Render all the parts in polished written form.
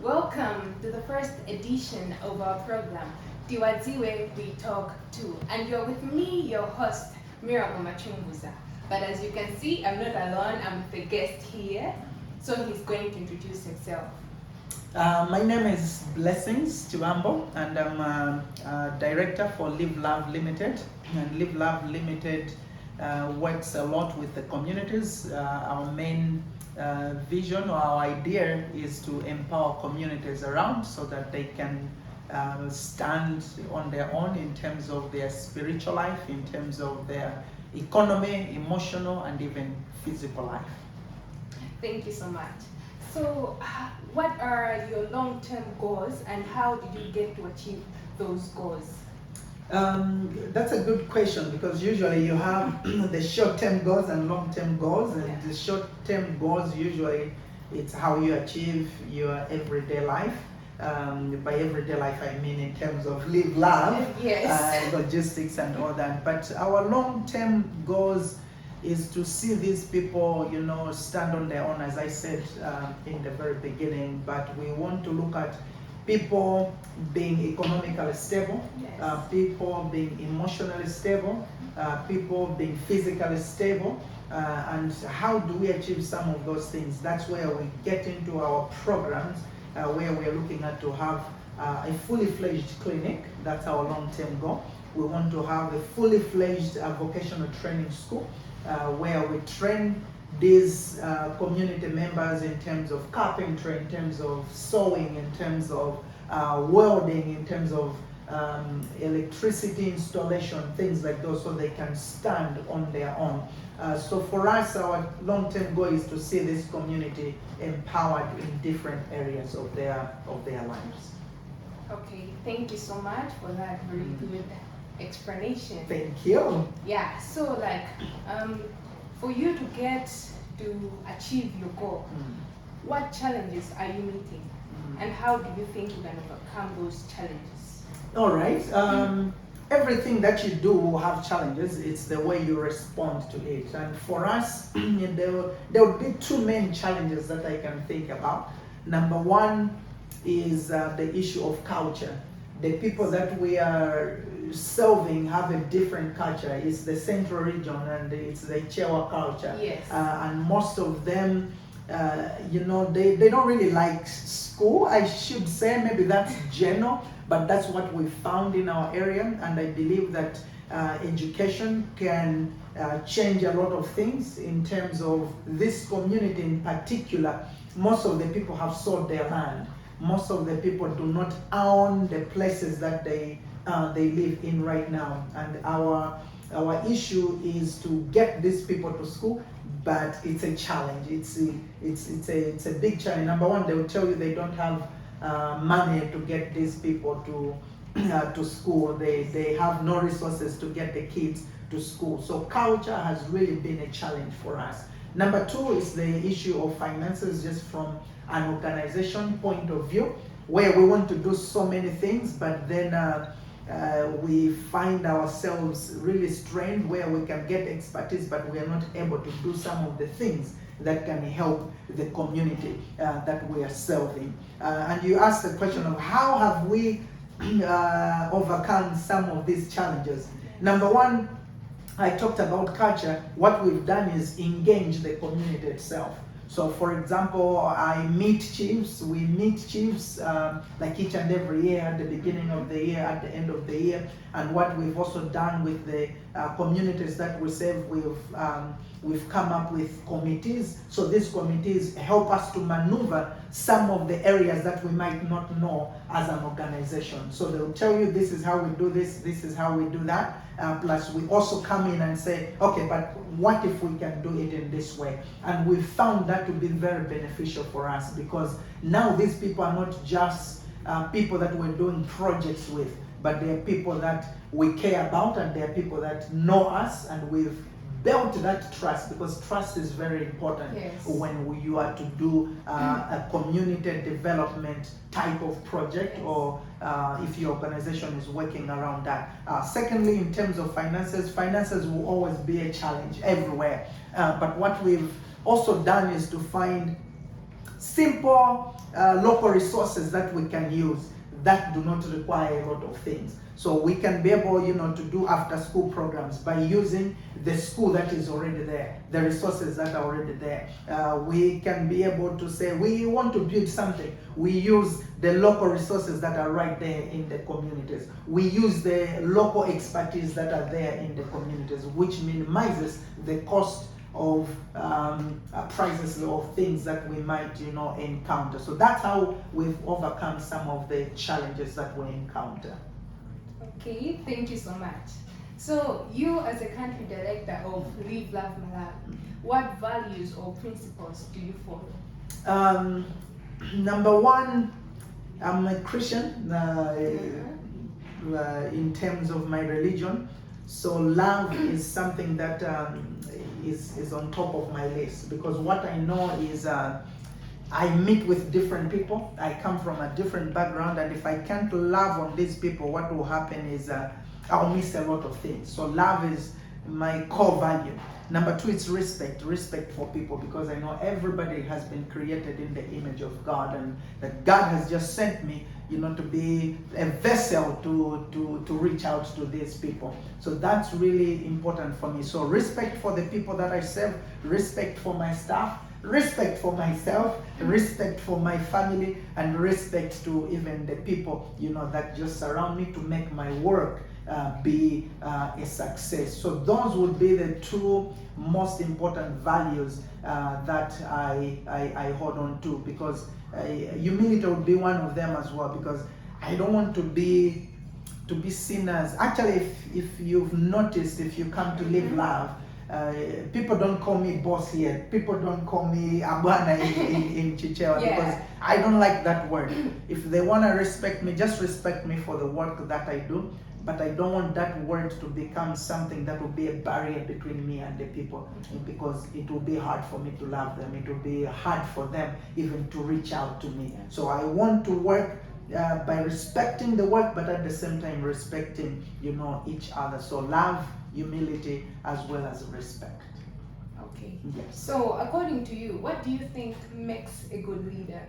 Welcome to the first edition of our program, TIWADZIWE, We Talk To. And you're with me, your host, Miracle Matchumbuza. But as you can see, I'm not alone, I'm with a guest here. So he's going to introduce himself. My name is Blessings chibambo, and I'm a director for Live Love Limited. And Live Love Limited works a lot with the communities. Our main vision or our idea is to empower communities around so that they can stand on their own in terms of their spiritual life, in terms of their economy, emotional, and even physical life. Thank you so much. So, what are your long-term goals and how did you get to achieve those goals? That's a good question, because usually you have the short-term goals and long-term goals, and the short-term goals usually it's how you achieve your everyday life. By everyday life I mean in terms of live, love, yes. Logistics and all that. But our long-term goals is to see these people, stand on their own, as I said in the very beginning. But we want to look at people being economically stable, Yes. people being emotionally stable, people being physically stable, and how do we achieve some of those things? That's where we get into our programs, where we're looking at to have a fully fledged clinic. That's our long-term goal. We want to have a fully fledged vocational training school, where we train these community members in terms of carpentry, in terms of sewing, in terms of welding, in terms of electricity installation, things like those, so they can stand on their own. So for us, our long-term goal is to see this community empowered in different areas of their lives. Okay, thank you so much for that very good explanation. Thank you. Yeah, so for you to get to achieve your goal, what challenges are you meeting? And how do you think you can overcome those challenges? All right. Everything that you do will have challenges. It's the way you respond to it. And for us, there will be two main challenges that I can think about. Number one is the issue of culture. The people that we are serving have a different culture. It's the central region and it's the Chewa culture. Yes. And most of them, they don't really like school, I should say. Maybe that's general, but that's what we found in our area. And I believe that education can change a lot of things in terms of this community in particular. Most of the people have sold their land. Most of the people do not own the places that they live in right now. And our issue is to get these people to school, but it's a challenge. It's a big challenge. Number one, they will tell you they don't have money to get these people to school. They have no resources to get the kids to school. So culture has really been a challenge for us. Number two is the issue of finances, just from an organization point of view, where we want to do so many things, but then we find ourselves really strained, where we can get expertise, but we are not able to do some of the things that can help the community that we are serving. And you asked the question of how have we overcome some of these challenges. Number one, I talked about culture. What we've done is engage the community itself. So for example, I meet chiefs, we meet chiefs like each and every year, at the beginning of the year, at the end of the year. And what we've also done with the communities that we serve, we've come up with committees. So these committees help us to maneuver some of the areas that we might not know as an organization. So they'll tell you, this is how we do this is how we do that. Plus we also come in and say, okay, but what if we can do it in this way? And we found that to be very beneficial for us, because now these people are not just people that we're doing projects with, but they're people that we care about, and they're people that know us, and we've built that trust, because trust is very important. Yes. When you are to do a community development type of project, Yes. or if your organization is working around that. Secondly, in terms of finances will always be a challenge everywhere. But what we've also done is to find simple local resources that we can use that do not require a lot of things. So we can be able, to do after school programs by using the school that is already there, the resources that are already there. We can be able to say, we want to build something. We use the local resources that are right there in the communities. We use the local expertise that are there in the communities, which minimizes the cost of prices of things that we might encounter. So that's how we've overcome some of the challenges that we encounter. Okay, thank you so much. So you as a country director of Live Love Malawi, what values or principles do you follow? Number one, I'm a Christian in terms of my religion. So love is something that is on top of my list, because what I know is I meet with different people. I come from a different background, and if I can't love on these people, what will happen is I'll miss a lot of things. So love is my core value. Number two is respect for people, because I know everybody has been created in the image of God, and that God has just sent me to be a vessel to reach out to these people. So that's really important for me. So respect for the people that I serve, respect for my staff, respect for myself, respect for my family, and respect to even the people that just surround me to make my work be a success. So those would be the two most important values that I hold on to, because humility would be one of them as well, because I don't want to be seen as, actually, if you've noticed, if you come to Live Love, people don't call me boss here. People don't call me Abwana in Chichewa, because I don't like that word. If they want to respect me, just respect me for the work that I do. But I don't want that word to become something that will be a barrier between me and the people, because it will be hard for me to love them. It will be hard for them even to reach out to me. So I want to work by respecting the work, but at the same time respecting each other. So love, humility, as well as respect. Okay. Yes. So according to you, what do you think makes a good leader?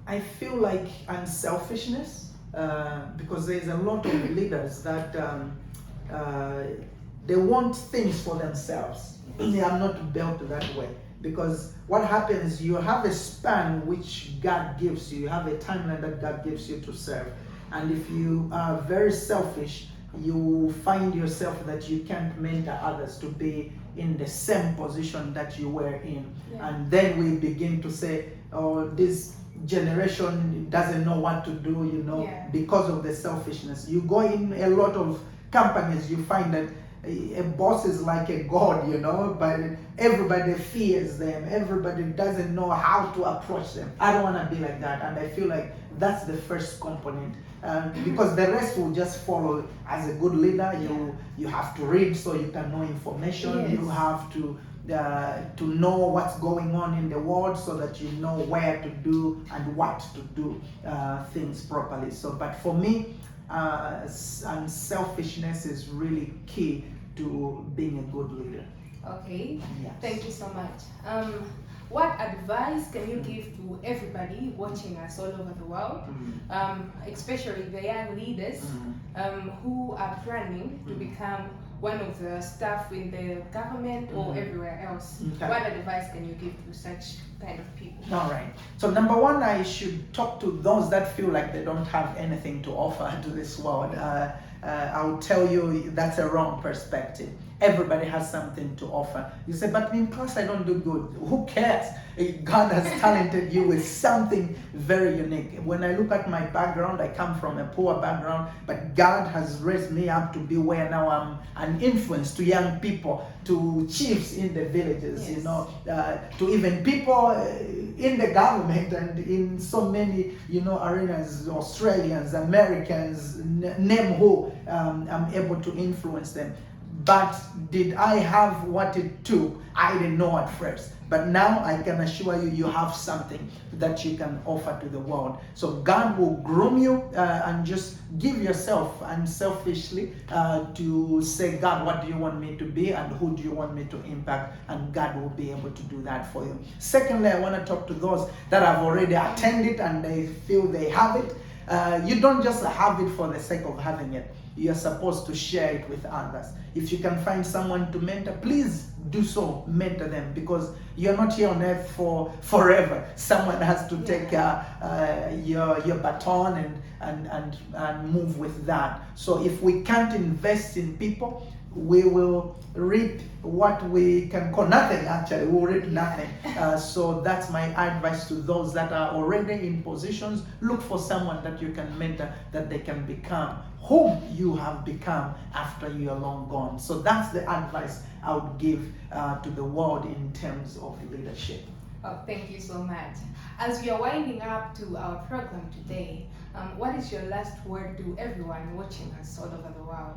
I feel like unselfishness, because there's a lot of leaders that they want things for themselves. They are not built that way, because what happens, you have a span which God gives you. You have a timeline that God gives you to serve. And if you are very selfish, you find yourself that you can't mentor others to be in the same position that you were in. And then we begin to say, oh, this generation doesn't know what to do, because of the selfishness. You go in a lot of companies, you find that a boss is like a god, but everybody fears them. Everybody doesn't know how to approach them. I don't want to be like that, and I feel like that's the first component, because the rest will just follow. As a good leader, you have to read so you can know information. Yes. You have to know what's going on in the world, so that you know where to do and what to do things properly. So, but for me, unselfishness is really key to being a good leader. Okay. Yes. Thank you so much. What advice can you give to everybody watching us all over the world, especially the young leaders who are planning to become one of the staff in the government or everywhere else? Okay. What advice can you give to such kind of people? All right. So number one, I should talk to those that feel like they don't have anything to offer to this world. I will tell you that's a wrong perspective. Everybody has something to offer. You say, but in class I don't do good. Who cares? God has talented you with something very unique. When I look at my background, I come from a poor background, but God has raised me up to be where now I'm an influence to young people, to chiefs in the villages, to even people in the government and in so many, arenas, Australians, Americans, name who, I'm able to influence them. but did I have what it took? I didn't know at first. But now I can assure you, you have something that you can offer to the world. So God will groom you and just give yourself unselfishly to say, God, what do you want me to be and who do you want me to impact? And God will be able to do that for you. Secondly, I want to talk to those that have already attended and they feel they have it. You don't just have it for the sake of having it. You're supposed to share it with others. If you can find someone to mentor, please do so, mentor them, because you're not here on earth for forever. Someone has to take your baton and move with that. So if we can't invest in people, we will reap what we can call nothing. Actually, we'll reap nothing. So that's my advice to those that are already in positions. Look for someone that you can mentor, that they can become whom you have become after you are long gone. So that's the advice I would give to the world in terms of leadership. Oh, thank you so much. As we are winding up to our program today, what is your last word to everyone watching us all over the world?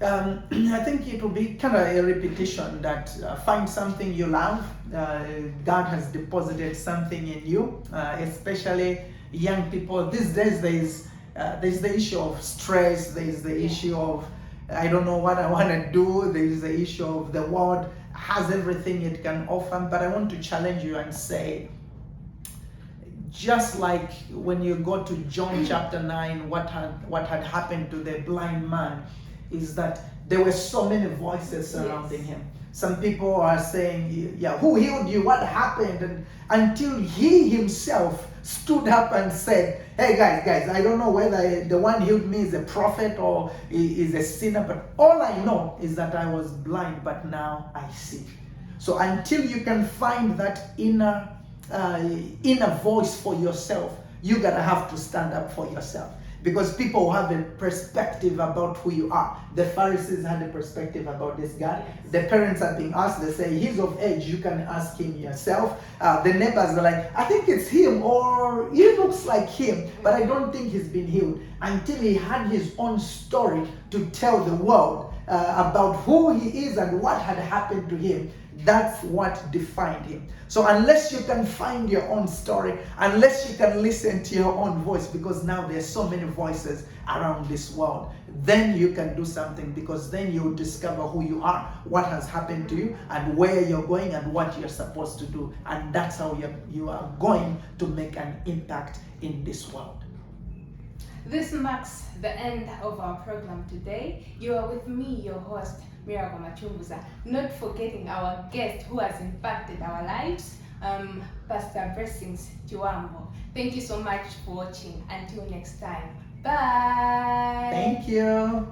I think it will be kind of a repetition that find something you love. God has deposited something in you, especially young people. These days there's the issue of stress, there's the issue of I don't know what I want to do, there's the issue of the world has everything it can offer. But I want to challenge you and say, just like when you go to John chapter 9, what had happened to the blind man is that there were so many voices surrounding him. Some people are saying, yeah, who healed you? What happened? And until he himself stood up and said, hey guys, I don't know whether the one healed me is a prophet or is a sinner, but all I know is that I was blind, but now I see. So until you can find that inner voice for yourself, you gotta have to stand up for yourself. Because people have a perspective about who you are. The Pharisees had a perspective about this guy. The parents are being asked, they say, he's of age, you can ask him yourself. The neighbors are like, I think it's him, or he looks like him, but I don't think he's been healed. Until he had his own story to tell the world about who he is and what had happened to him. That's what defined him. So unless you can find your own story, unless you can listen to your own voice, because now there's so many voices around this world, then you can do something, because then you'll discover who you are, what has happened to you, and where you're going, and what you're supposed to do. And that's how you are going to make an impact in this world. This marks the end of our program today. You are with me, your host, Miracle Matchumbuza, not forgetting our guest who has impacted our lives, Pastor Blessings Chibambo. Thank you so much for watching. Until next time. Bye. Thank you.